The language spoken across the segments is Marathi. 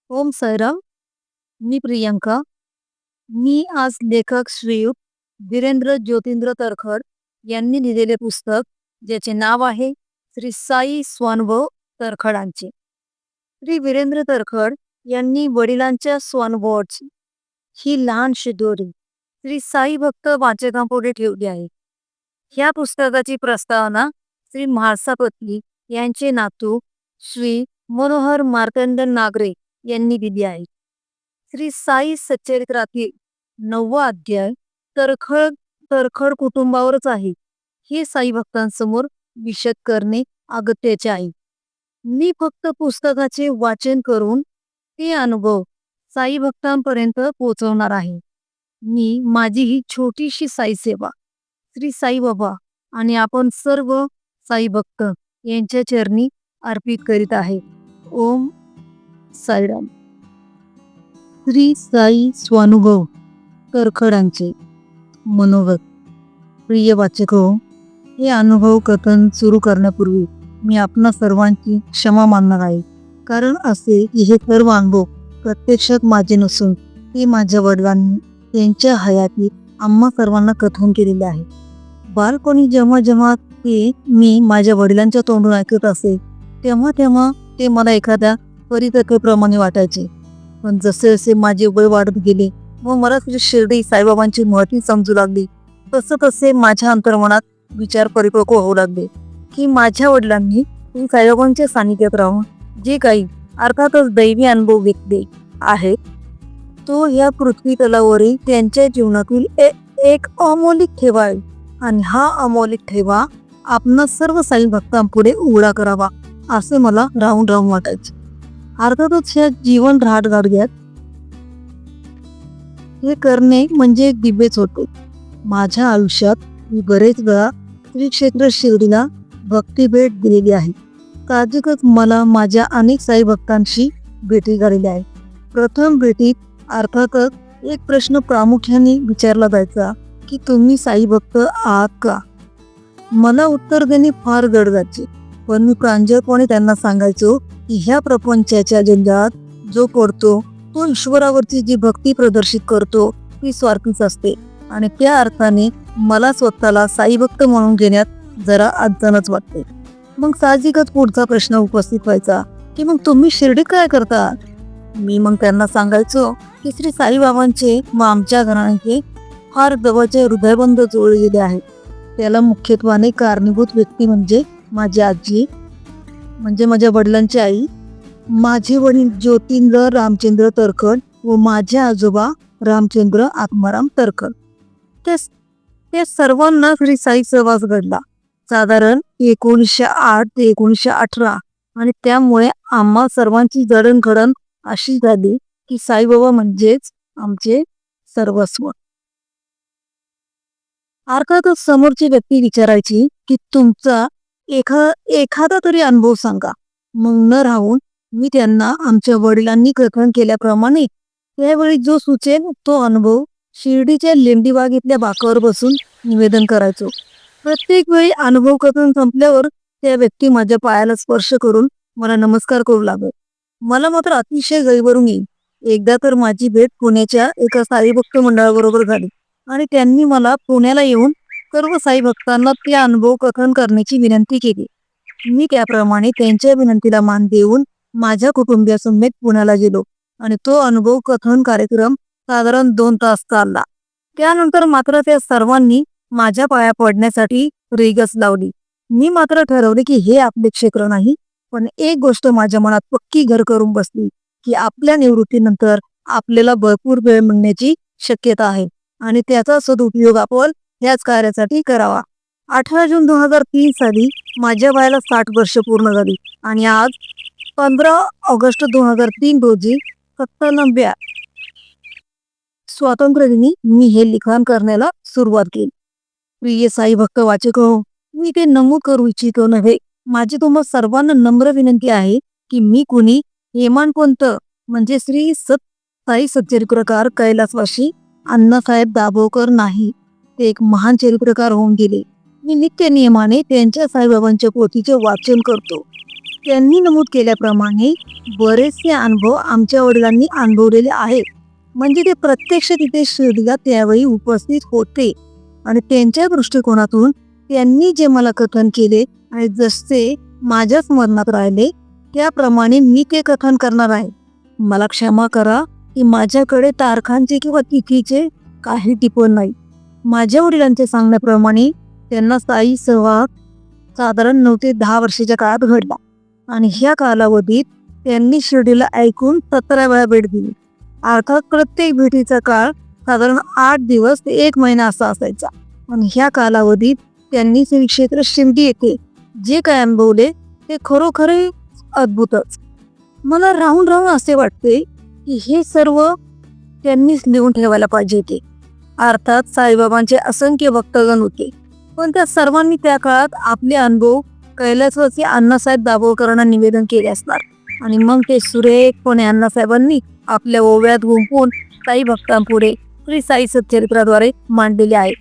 ओम साईराम. मी प्रियंका. मी आज लेखक श्रीयुत वीरेंद्र ज्योतिंद्र तरखड यांनी लिहिलेले पुस्तक ज्याचे नाव आहे श्री साई स्वानुभव तरखडांचे. श्री वीरेंद्र तरखड यांनी वडिलांच्या स्वानुभवाची ही लहानशी दोरी श्री साई भक्त वाचकांपुढे ठेवली आहे. ह्या पुस्तकाची प्रस्तावना श्री म्हाळसापत्नी यांचे नातू श्री मनोहर मार्तंड नागरे यांनी दिली आहे. श्री साई सच्चरित्रातील 9वा अध्याय तरखड कुटुंबावरच आहे. हे साई भक्तांसमोर विशद करणे अगत्याचे आहे. मी फक्त पुस्तकाचे वाचन करून ते अनुभव साई भक्तांपर्यंत पोहोचवणार आहे. मी माझी ही छोटीशी साई सेवा श्री साई बाबा आणि आपण सर्व साई भक्त यांच्या चरणी अर्पित करीत आहे. ओम साईराम. श्री साई स्वानुभव तरखडांचे मनोगत. प्रिय वाचक हो, हे अनुभव कथन सुरू करण्यापूर्वी मी आपणा सर्वांची क्षमा मागणार आहे. कारण असे की हे सर्व अनुभव प्रत्यक्षात माझे नसून ते माझ्या वडिलांनी त्यांच्या हयातीत आम्हा सर्वांना कथन केलेले आहे. बालपणी जेव्हा जेव्हा ते मी माझ्या वडिलांच्या तोंडून ऐकत असे तेव्हा तेव्हा ते मला एखाद्या परितक्याप्रमाणे वाटायचे. पण जसे जसे माझे वय वाढत गेले व मला तुझी शिर्डी साईबाबांची महती समजू लागली तसे तसे माझ्या अंतर्मनात विचार परिपक्व होऊ लागले की माझ्या वडिलांनी साईबाबांच्या सानिध्यात राहून जे काही अर्थातच दैवी अनुभव घेतले आहेत तो या पृथ्वी तलावरील त्यांच्या जीवनातील एक अमौलिक ठेवा आहे. आणि हा अमौलिक ठेवा आपण सर्व साई भक्तांपुढे उघडा करावा असे मला राहून राहून वाटायचे. अर्थातच ह्या जीवन राहतगाडग्यात हे करणे म्हणजे एक दिव्यच होते. माझ्या आयुष्यात मी बरेच वेळा श्री क्षेत्र शिर्डीला भक्ती भेट दिलेली आहे. साहजिकच मला माझ्या अनेक साई भक्तांशी भेटी झालेल्या आहे. प्रथम भेटीत अर्थातच एक प्रश्न प्रामुख्याने विचारला जायचा की तुम्ही साई भक्त आहात का. मला उत्तर देणे फार जड जायचे, पण मी प्रांजळपणे त्यांना सांगायचो की ह्या प्रपंचाच्या जंजाळात जो पडतो तो ईश्वरावरची जी भक्ती प्रदर्शित करतो ती स्वार्थीच असते आणि त्या अर्थाने मला स्वतःला साई भक्त म्हणून घेण्यात जरा अडचणच वाटते. मग साहजिकच पुढचा प्रश्न उपस्थित व्हायचा की मग तुम्ही शिर्डीत काय करता. मी मग त्यांना सांगायचो की श्री साईबाबांचे व आमच्या घराण्याचे फार जवळचे हृदयबंध जोडलेले आहेत. त्याला मुख्यत्वाने कारणीभूत व्यक्ती म्हणजे माझी आजी, म्हणजे माझ्या वडिलांची आई, माझे वडील ज्योतिंद्र रामचंद्र तरखड व माझे आजोबा रामचंद्र आत्माराम तरखड. ते सर्वांना श्री साई सहवास घडला साधारण 1908 ते 1918 आणि त्यामुळे आम्हा सर्वांची जडणघडण अशी झाली की साईबाबा म्हणजेच आमचे सर्वस्व. अर्थातच समोरची व्यक्ती विचारायची की तुमचा एखादा तरी अनुभव सांगा. मग न राहून मी त्यांना आमच्या वडिलांनी कथन केल्याप्रमाणे त्यावेळी जो सुचेल तो अनुभव शिर्डीच्या लेंडीबागेतल्या बाकावर बसून निवेदन करायचो. प्रत्येक वेळी अनुभव कथन संपल्यावर त्या व्यक्ती माझ्या पायाला स्पर्श करून मला नमस्कार करू लागत. मला मात्र अतिशय गैरवरून येईल. एकदा तर माझी भेट पुण्याच्या एका साई भक्त मंडळाबरोबर झाली आणि त्यांनी मला पुण्याला येऊन सर्व साई भक्तांना ते अनुभव कथन करण्याची विनंती केली. मी त्याप्रमाणे त्यांच्या विनंतीला मान देऊन माझ्या कुटुंबियासमेत पुण्याला गेलो आणि तो अनुभव कथन कार्यक्रम साधारण 2 तास चालला. त्यानंतर मात्र त्या सर्वांनी माझ्या पाया पडण्यासाठी रेगस लावली. मी मात्र ठरवले की हे आपले क्षेत्र नाही, पण एक गोष्ट माझ्या मनात पक्की घर करून बसली की आपल्या निवृत्तीनंतर आपल्याला भरपूर वेळ मिळण्याची शक्यता आहे आणि त्याचा सदुपयोग आपण ह्याच कार्यासाठी करावा. 18 जून 2003 साली माझ्या वयाला 60 वर्ष पूर्ण झाली आणि आज 15 ऑगस्ट 2003 रोजी 97व्या स्वातंत्र्य दिनी मी हे लिखाण करण्याला सुरुवात केली. प्रिय साई भक्त वाचक हो, मी ते नमूद करू इच्छितो नव्हे. माझी तुम्हा सर्वांना नम्र विनंती आहे की मी कुणी हेमाडपंत म्हणजे श्री साई सच्चरित्रकार कैलासवासी अण्णासाहेब दाभोळकर नाही. ते एक महान चरित्रकार होऊन गेले. मी नित्य नियमाने त्यांच्या साईबाबांच्या पोथीचे वाचन करतो. त्यांनी नमूद केल्याप्रमाणे बरेचसे अनुभव आमच्या वडिलांनी अनुभवलेले आहेत. म्हणजे ते प्रत्यक्ष तिथे शिर्डीला त्यावेळी उपस्थित होते आणि त्यांच्या दृष्टिकोनातून त्यांनी जे मला कथन केले आणि जसे माझ्या स्मरणात राहिले त्याप्रमाणे मी ते कथन करणार आहे. मला क्षमा करा की माझ्याकडे तारखांचे किंवा तिथीचे काही टिपण नाही. माझ्या वडिलांचे सांगण्याप्रमाणे त्यांना साई सहवास साधारण 9 ते 10 वर्षाच्या काळात घडला आणि ह्या कालावधीत त्यांनी शिर्डीला ऐकून 17 वेळा भेट दिली. अर्थात प्रत्येक भेटीचा काळ साधारण 8 दिवस ते 1 महिना असा असायचा. आणि ह्या कालावधीत त्यांनी श्री क्षेत्र शिर्डी येथे जे काय अनुभवले ते खरोखर अद्भुतच. मला राहून राहून असे वाटते की हे सर्व त्यांनीच लिहून ठेवायला पाहिजे ते. अर्थात साईबाबांचे असंख्य भक्तगण होते, पण त्या सर्वांनी त्या काळात आपले अनुभव कैलासवासी अण्णासाहेब दाभोळकरांना निवेदन केले असणार आणि मग ते सुरेखपणे अण्णासाहेबांनी आपल्या ओव्यात गुंफून साई भक्तांपुढे श्री साई सच्चरित्राद्वारे मांडलेले आहे.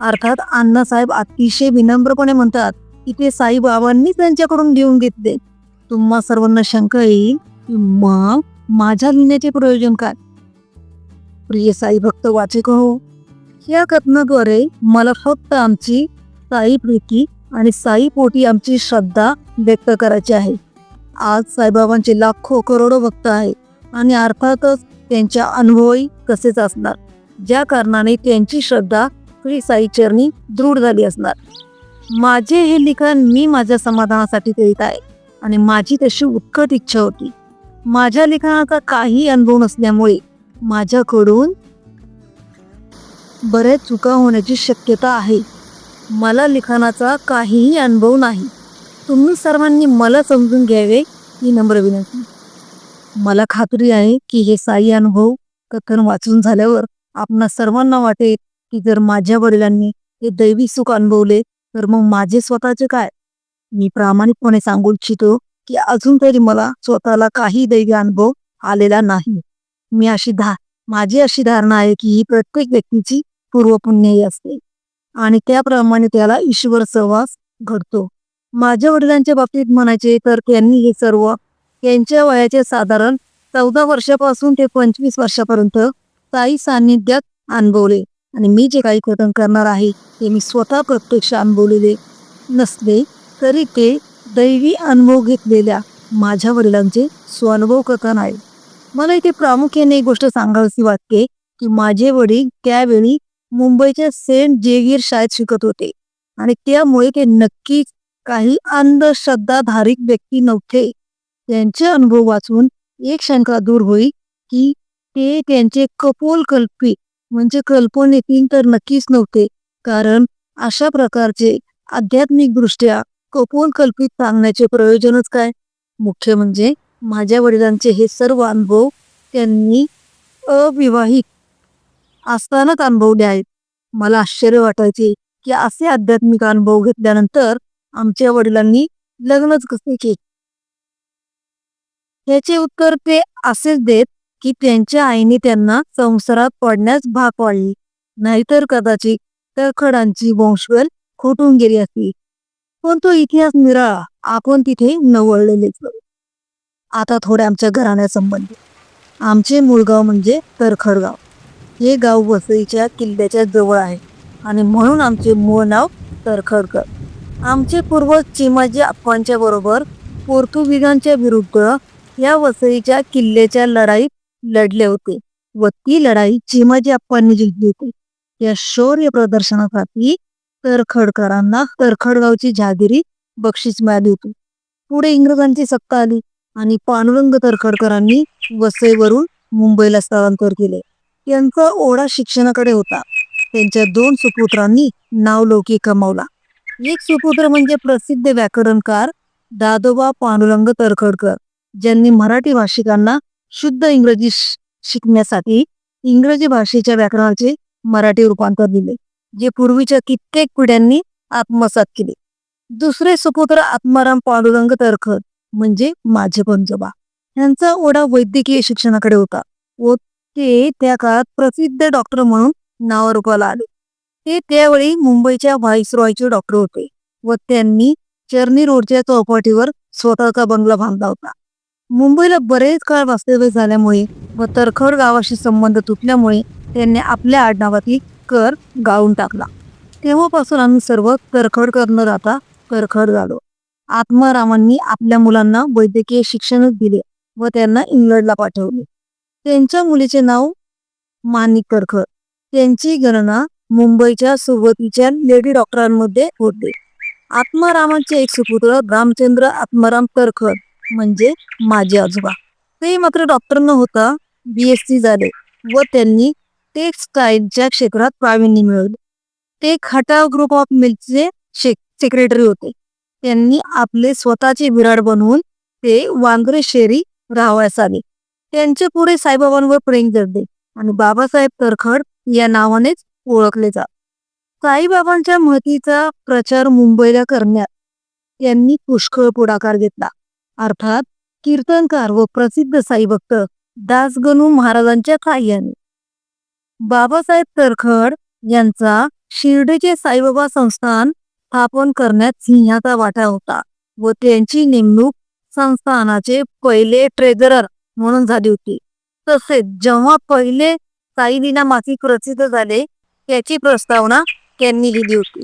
अर्थात अण्णासाहेब अतिशय विनम्रपणे म्हणतात की ते साईबाबांनी त्यांच्याकडून लिहून घेतले. तुम्हा सर्वांना शंका येईल की मग माझ्या लिहिण्याचे प्रयोजन काय? प्रिय साई भक्त वाचक हो, या कथनाद्वारे मला फक्त आमची साई प्रीती आणि साई पोटी आमची श्रद्धा व्यक्त करायची आहे. आज साईबाबांचे लाखो करोडो भक्त आहेत आणि अर्थातच त्यांच्या अनुभवही तसेच असणार, ज्या कारणाने त्यांची श्रद्धा श्री साई चरणी दृढ झाली असणार. माझे हे लिखाण मी माझ्या समाधानासाठी करीत आहे आणि माझी तशी उत्कट इच्छा होती. माझ्या लिखाणाचा काही अनुभव नसल्यामुळे माझ्याकडून बऱ्याच चुका होण्याची शक्यता आहे. मला लिखाणाचा काहीही अनुभव नाही. तुम्ही सर्वांनी मला समजून घ्यावे ही नम्र विनंती. मला खात्री आहे की हे साई अनुभव कथन वाचून झाल्यावर आपणा सर्वांना वाटेल की जर माझ्या वडिलांनी हे दैवी सुख अनुभवले तर मग माझे स्वतःचे काय. मी प्रामाणिकपणे सांगू इच्छितो की अजून तरी मला स्वतःला काही दैवी अनुभव आलेला नाही. माझी अशी धारणा आहे की ही प्रत्येक व्यक्तीची पूर्वपुण्यही असते आणि त्याप्रमाणे त्याला ईश्वर सहवास घडतो. माझ्या वडिलांच्या बाबतीत म्हणायचे तर त्यांनी हे सर्व त्यांच्या वयाचे साधारण 14 वर्षापासून ते 25 वर्षापर्यंत साई सान्निध्यात अनुभवले आणि मी जे काही कथन करणार आहे ते मी स्वतः प्रत्यक्ष अनुभवलेले नसले तरी ते दैवी अनुभव घेतलेल्या माझ्या वडिलांचे स्वानुभव कथन आहे. मला इथे प्रामुख्याने एक गोष्ट सांगावीशी वाटते की माझे वडील त्यावेळी मुंबईच्या सेंट जेवियर शाळेत शिकत होते आणि त्यामुळे ते नक्कीच काही अंधश्रद्धाधारिक व्यक्ती नव्हते. त्यांचे अनुभव वाचून एक शंका दूर होईल की ते त्यांचे कपोलकल्पी म्हणजे कल्पनेतील तर नक्कीच नव्हते, कारण अशा प्रकारचे आध्यात्मिक दृष्ट्या कपोलकल्पित सांगण्याचे प्रयोजनच काय. मुख्य म्हणजे माझ्या वडिलांचे हे सर्व अनुभव त्यांनी अविवाहित असतानाच अनुभवले आहेत. मला आश्चर्य वाटायचे की असे आध्यात्मिक अनुभव घेतल्यानंतर आमच्या वडिलांनी लग्नच कसे केले. याचे उत्तर ते असेच देत की त्यांच्या आईने त्यांना संसारात पडण्यास भाग पाडले, नाहीतर कदाचित तळखडांची वंशवेल खुटून गेली असती. पण तो इतिहास निराळा, आपण तिथे न वळलेलेच. आता थोडे आमच्या घराण्यासंबंधी. आमचे मूळ गाव म्हणजे तरखडगाव. हे गाव वसईच्या किल्ल्याच्या जवळ आहे आणि म्हणून आमचे मूळ नाव तरखडकर. आमचे पूर्वज चिमाजी अप्पांच्या बरोबर पोर्तुगीजांच्या विरुद्ध या वसईच्या किल्ल्याच्या लढाईत लढले होते व ती लढाई चिमाजी अप्पांनी जिंकली होती. या शौर्य प्रदर्शनासाठी तरखडकरांना तरखडगावची जहागिरी बक्षीस मिळाली होती. पुढे इंग्रजांची सत्ता आली आणि पांडुरंग तरखडकरांनी वसईवरून मुंबईला स्थलांतर केले. त्यांचा ओढा शिक्षणाकडे होता. त्यांच्या 2 सुपुत्रांनी नावलौकिक कमावला. एक सुपुत्र म्हणजे प्रसिद्ध व्याकरणकार दादोबा पांडुरंग तरखडकर, ज्यांनी मराठी भाषिकांना शुद्ध इंग्रजी शिकण्यासाठी इंग्रजी भाषेच्या व्याकरणाचे मराठी रूपांतर दिले, जे पूर्वीच्या कित्येक पिढ्यांनी आत्मसात केले. दुसरे सुपुत्र आत्माराम पांडुरंग तरखड म्हणजे माझे पंजोबा, यांचा ओढा वैद्यकीय शिक्षणाकडे होता व ते त्या काळात प्रसिद्ध डॉक्टर म्हणून नावारूपाला आले. ते त्यावेळी मुंबईच्या व्हाईसरॉयचे डॉक्टर होते व त्यांनी चर्नी रोडच्या चौपाटीवर स्वतःचा बंगला बांधला होता. मुंबईला बरेच काळ वास्तव्य झाल्यामुळे व तरखड गावाशी संबंध तुटल्यामुळे त्यांनी आपल्या आडनावातील कर गाळून टाकला. तेव्हापासून आम्ही सर्व तरखडकर न राहता तरखड झालो. आत्मारामांनी आपल्या मुलांना वैद्यकीय शिक्षणच दिले व त्यांना इंग्लंडला पाठवले. त्यांच्या मुलीचे नाव माणिक तरखड. त्यांची गणना मुंबईच्या सुरुवातीच्या लेडी डॉक्टरांमध्ये होते. आत्मारामांचे एक सुपुत्र रामचंद्र आत्माराम तरखड म्हणजे माझे आजोबा. ते मात्र डॉक्टर न होता BSc झाले व त्यांनी टेक्सटाईलच्या क्षेत्रात प्रावीण्य मिळवले. ते खटाव ग्रुप ऑफ मिल्सचे सेक्रेटरी होते. त्यांनी आपले स्वतःचे विराट बनवून ते वांद्रे शेरी राहावयास आले. त्यांचे पुढे साईबाबांवर प्रेम जडले आणि बाबासाहेब तरखड या नावानेच ओळखले जात. साईबाबांच्या महतीचा प्रचार मुंबईला करण्यात त्यांनी पुष्कळ पुढाकार घेतला. अर्थात कीर्तनकार व प्रसिद्ध साईभक्त दासगणू महाराजांच्या साह्याने. बाबासाहेब तरखड यांचा शिर्डीचे साईबाबा संस्थान स्थापन करण्यात सिंहाचा वाटा होता व त्यांची नेमणूक संस्थानाचे पहिले ट्रेझरर म्हणून झाली होती. तसेच जेव्हा पहिले साईलीला मासिक प्रसिद्ध झाले त्याची प्रस्तावना त्यांनी लिहिली होती.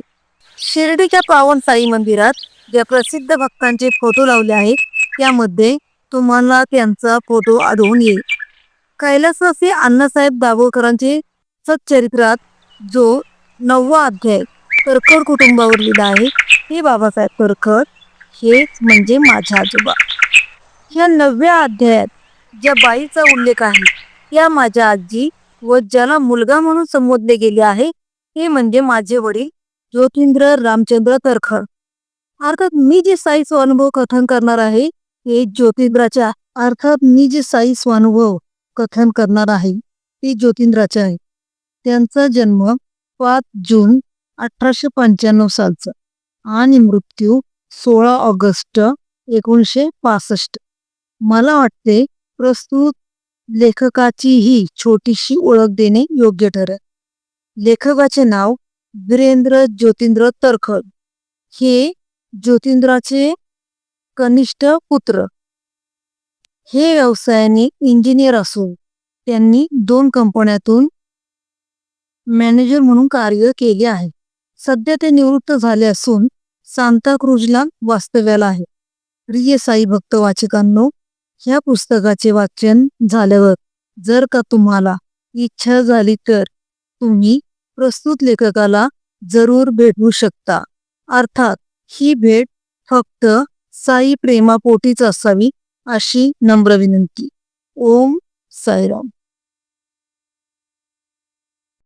शिर्डीच्या पावन साई मंदिरात ज्या प्रसिद्ध भक्तांचे फोटो लावले आहेत त्यामध्ये तुम्हाला त्यांचा फोटो आढळून येईल. कैलासवासी अण्णासाहेब दाभोळकरांचे सच्चरित्रात जो 9वा अध्याय तरखड कुटुंबावर लिहिला आहे हे बाबासाहेब तरखड हेच म्हणजे माझे आजोबा. या 9व्या अध्यायात ज्या बाईचा उल्लेख आहे त्या माझ्या आजी व ज्याला मुलगा म्हणून संबोधले गेले आहे हे म्हणजे माझे वडील ज्योतिंद्र रामचंद्र तरखड. अर्थात मी जे साई स्वानुभव कथन करणार आहे ते ज्योतिंद्राच्या आहे. त्यांचा जन्म 5 जून 1895 सालचा आणि मृत्यू 16 ऑगस्ट 1965. मला वाटते प्रस्तुत लेखकाची ही छोटीशी ओळख देणे योग्य ठरेल. लेखकाचे नाव वीरेंद्र ज्योतिंद्र तरखड. हे ज्योतिंद्राचे कनिष्ठ पुत्र. हे व्यवसायाने इंजिनियर असून त्यांनी 2 कंपन्यातून मॅनेजर म्हणून कार्य केले आहे. सध्या ते निवृत्त झाले असून सांताक्रूजला वास्तव्याला आहे. प्रिय साई भक्त वाचकांनो, ह्या पुस्तकाचे वाचन झाल्यावर जर का तुम्हाला इच्छा झाली तर तुम्ही प्रस्तुत लेखकाला जरूर भेटू शकता. अर्थात ही भेट फक्त साई प्रेमापोटीच असावी अशी नम्र विनंती. ओम साईराम.